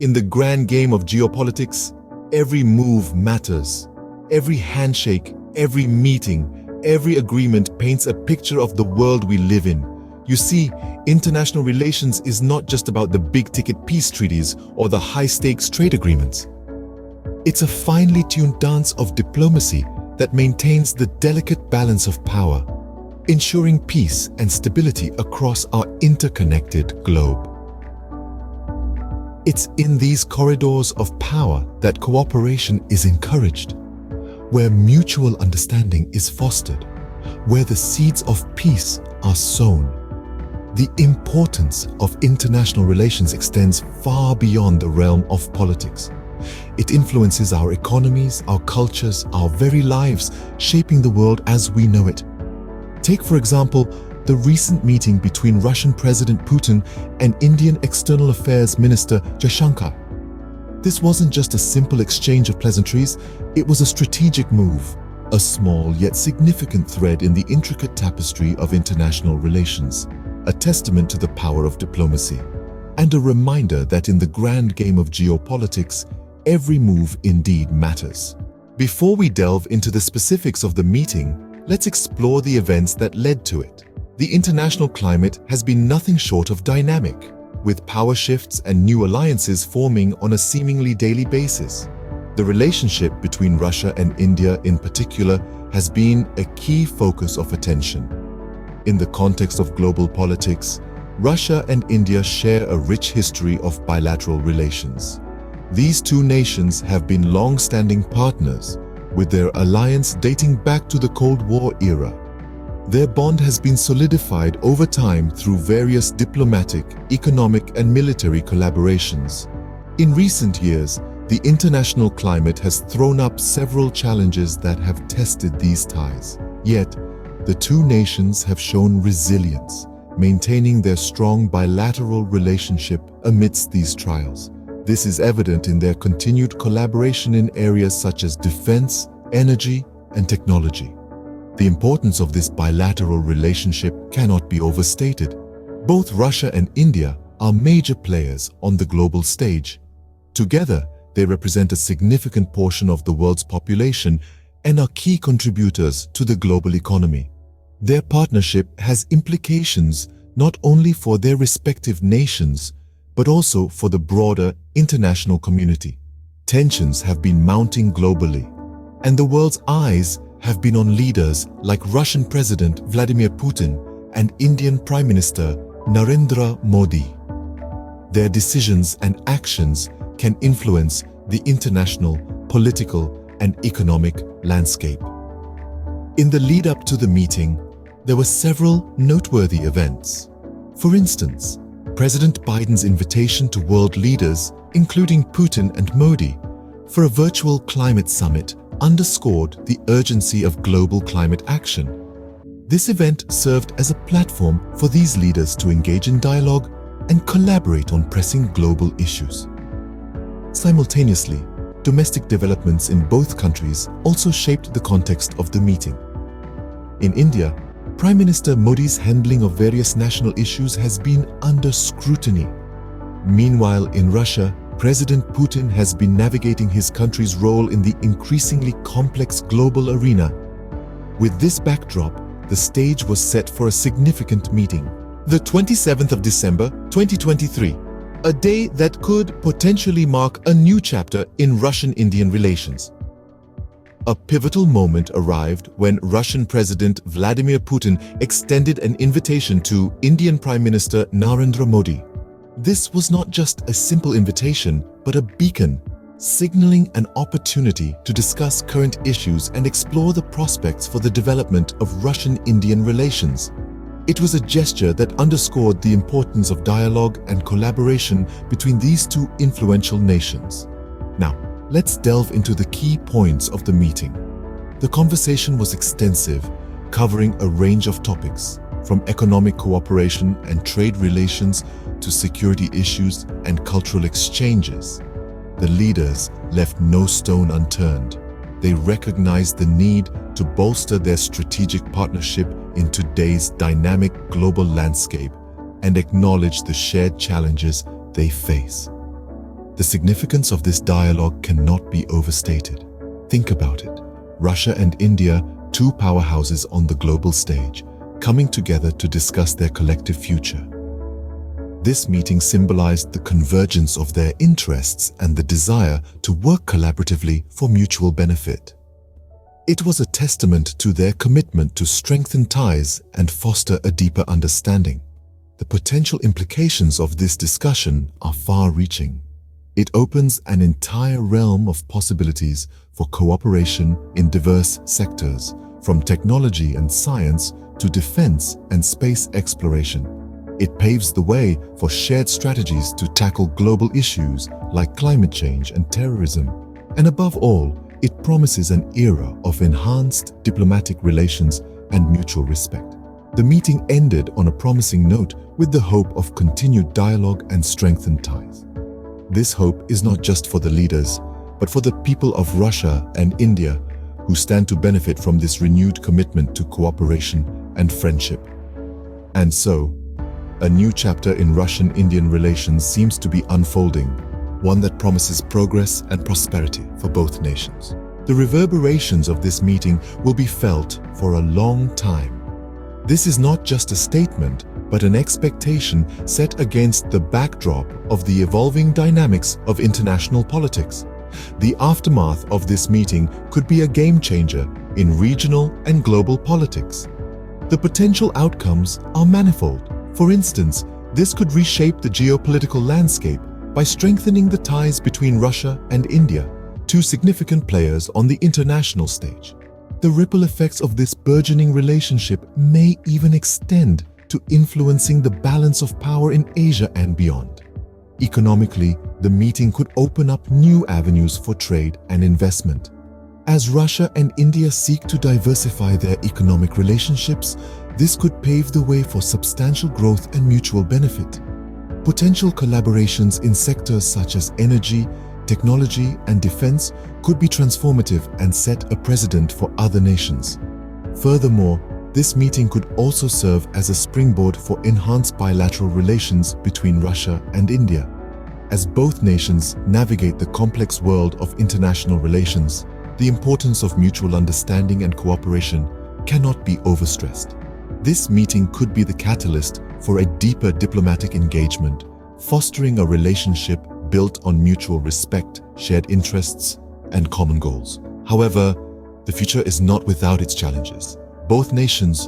In the grand game of geopolitics, every move matters. Every handshake, every meeting, every agreement paints a picture of the world we live in. You see, international relations is not just about the big-ticket peace treaties or the high-stakes trade agreements. It's a finely tuned dance of diplomacy that maintains the delicate balance of power, ensuring peace and stability across our interconnected globe. It's in these corridors of power that cooperation is encouraged, where mutual understanding is fostered, where the seeds of peace are sown. The importance of international relations extends far beyond the realm of politics. It influences our economies, our cultures, our very lives, shaping the world as we know it. Take, for example, the recent meeting between Russian President Putin and Indian External Affairs Minister Jaishankar. This wasn't just a simple exchange of pleasantries, it was a strategic move, a small yet significant thread in the intricate tapestry of international relations, a testament to the power of diplomacy, and a reminder that in the grand game of geopolitics, every move indeed matters. Before we delve into the specifics of the meeting, let's explore the events that led to it. The international climate has been nothing short of dynamic, with power shifts and new alliances forming on a seemingly daily basis. The relationship between Russia and India in particular has been a key focus of attention. In the context of global politics, Russia and India share a rich history of bilateral relations. These two nations have been long-standing partners, with their alliance dating back to the Cold War era. Their bond has been solidified over time through various diplomatic, economic, and military collaborations. In recent years, the international climate has thrown up several challenges that have tested these ties. Yet, the two nations have shown resilience, maintaining their strong bilateral relationship amidst these trials. This is evident in their continued collaboration in areas such as defense, energy, and technology. The importance of this bilateral relationship cannot be overstated. Both Russia and India are major players on the global stage. Together, they represent a significant portion of the world's population and are key contributors to the global economy. Their partnership has implications not only for their respective nations, but also for the broader international community. Tensions have been mounting globally, and the world's eyes have been on leaders like Russian President Vladimir Putin and Indian Prime Minister Narendra Modi. Their decisions and actions can influence the international, political, and economic landscape. In the lead-up to the meeting, there were several noteworthy events. For instance, President Biden's invitation to world leaders, including Putin and Modi, for a virtual climate summit underscored the urgency of global climate action. This event served as a platform for these leaders to engage in dialogue and collaborate on pressing global issues. Simultaneously, domestic developments in both countries also shaped the context of the meeting. In India, Prime Minister Modi's handling of various national issues has been under scrutiny. Meanwhile, in Russia, President Putin has been navigating his country's role in the increasingly complex global arena. With this backdrop, the stage was set for a significant meeting. The 27th of December, 2023, a day that could potentially mark a new chapter in Russian-Indian relations. A pivotal moment arrived when Russian President Vladimir Putin extended an invitation to Indian Prime Minister Narendra Modi. This was not just a simple invitation, but a beacon, signaling an opportunity to discuss current issues and explore the prospects for the development of Russian-Indian relations. It was a gesture that underscored the importance of dialogue and collaboration between these two influential nations. Now, let's delve into the key points of the meeting. The conversation was extensive, covering a range of topics, from economic cooperation and trade relations to security issues and cultural exchanges. The leaders left no stone unturned. They recognized the need to bolster their strategic partnership in today's dynamic global landscape and acknowledged the shared challenges they face. The significance of this dialogue cannot be overstated. Think about it. Russia and India, two powerhouses on the global stage, coming together to discuss their collective future. This meeting symbolized the convergence of their interests and the desire to work collaboratively for mutual benefit. It was a testament to their commitment to strengthen ties and foster a deeper understanding. The potential implications of this discussion are far-reaching. It opens an entire realm of possibilities for cooperation in diverse sectors, from technology and science to defense and space exploration. It paves the way for shared strategies to tackle global issues like climate change and terrorism. And above all, it promises an era of enhanced diplomatic relations and mutual respect. The meeting ended on a promising note with the hope of continued dialogue and strengthened ties. This hope is not just for the leaders, but for the people of Russia and India who stand to benefit from this renewed commitment to cooperation and friendship. And so, a new chapter in Russian-Indian relations seems to be unfolding, one that promises progress and prosperity for both nations. The reverberations of this meeting will be felt for a long time. This is not just a statement, but an expectation set against the backdrop of the evolving dynamics of international politics. The aftermath of this meeting could be a game-changer in regional and global politics. The potential outcomes are manifold. For instance, this could reshape the geopolitical landscape by strengthening the ties between Russia and India, two significant players on the international stage. The ripple effects of this burgeoning relationship may even extend to influencing the balance of power in Asia and beyond. Economically, the meeting could open up new avenues for trade and investment. As Russia and India seek to diversify their economic relationships, this could pave the way for substantial growth and mutual benefit. Potential collaborations in sectors such as energy, technology, and defense could be transformative and set a precedent for other nations. Furthermore, this meeting could also serve as a springboard for enhanced bilateral relations between Russia and India. As both nations navigate the complex world of international relations, the importance of mutual understanding and cooperation cannot be overstressed. This meeting could be the catalyst for a deeper diplomatic engagement, fostering a relationship built on mutual respect, shared interests, and common goals. However, the future is not without its challenges. Both nations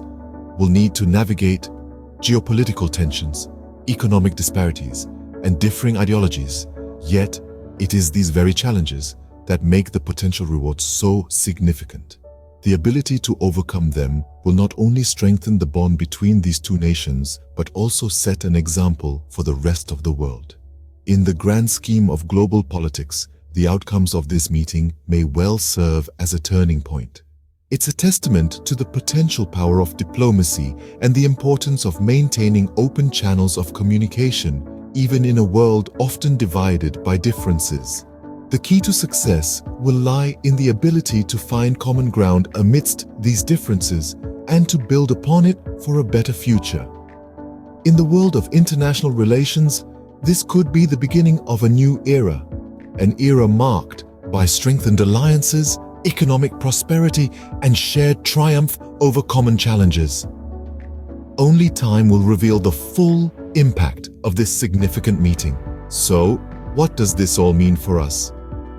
will need to navigate geopolitical tensions, economic disparities, and differing ideologies. Yet, it is these very challenges that make the potential rewards so significant. The ability to overcome them will not only strengthen the bond between these two nations, but also set an example for the rest of the world. In the grand scheme of global politics, the outcomes of this meeting may well serve as a turning point. It's a testament to the potential power of diplomacy and the importance of maintaining open channels of communication, even in a world often divided by differences. The key to success will lie in the ability to find common ground amidst these differences and to build upon it for a better future. In the world of international relations, this could be the beginning of a new era, an era marked by strengthened alliances, economic prosperity, and shared triumph over common challenges. Only time will reveal the full impact of this significant meeting. So, what does this all mean for us?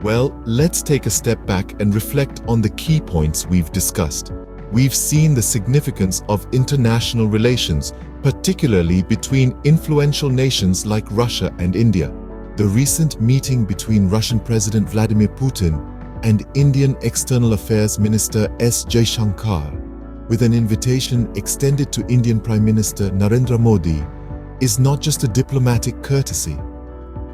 Well, let's take a step back and reflect on the key points we've discussed. We've seen the significance of international relations, particularly between influential nations like Russia and India. The recent meeting between Russian President Vladimir Putin and Indian External Affairs Minister S. Jaishankar, with an invitation extended to Indian Prime Minister Narendra Modi, is not just a diplomatic courtesy.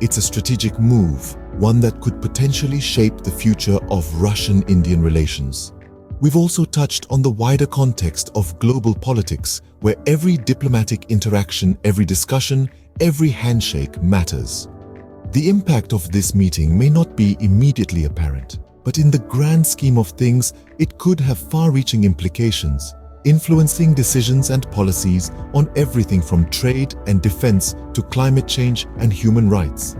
It's a strategic move, one that could potentially shape the future of Russian-Indian relations. We've also touched on the wider context of global politics, where every diplomatic interaction, every discussion, every handshake matters. The impact of this meeting may not be immediately apparent, but in the grand scheme of things, it could have far-reaching implications, influencing decisions and policies on everything from trade and defense to climate change and human rights.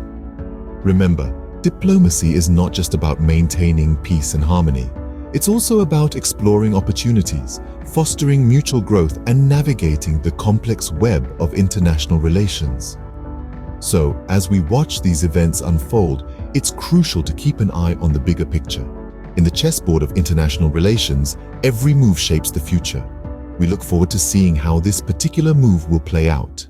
Remember, diplomacy is not just about maintaining peace and harmony. It's also about exploring opportunities, fostering mutual growth, and navigating the complex web of international relations. So, as we watch these events unfold, it's crucial to keep an eye on the bigger picture. In the chessboard of international relations, every move shapes the future. We look forward to seeing how this particular move will play out.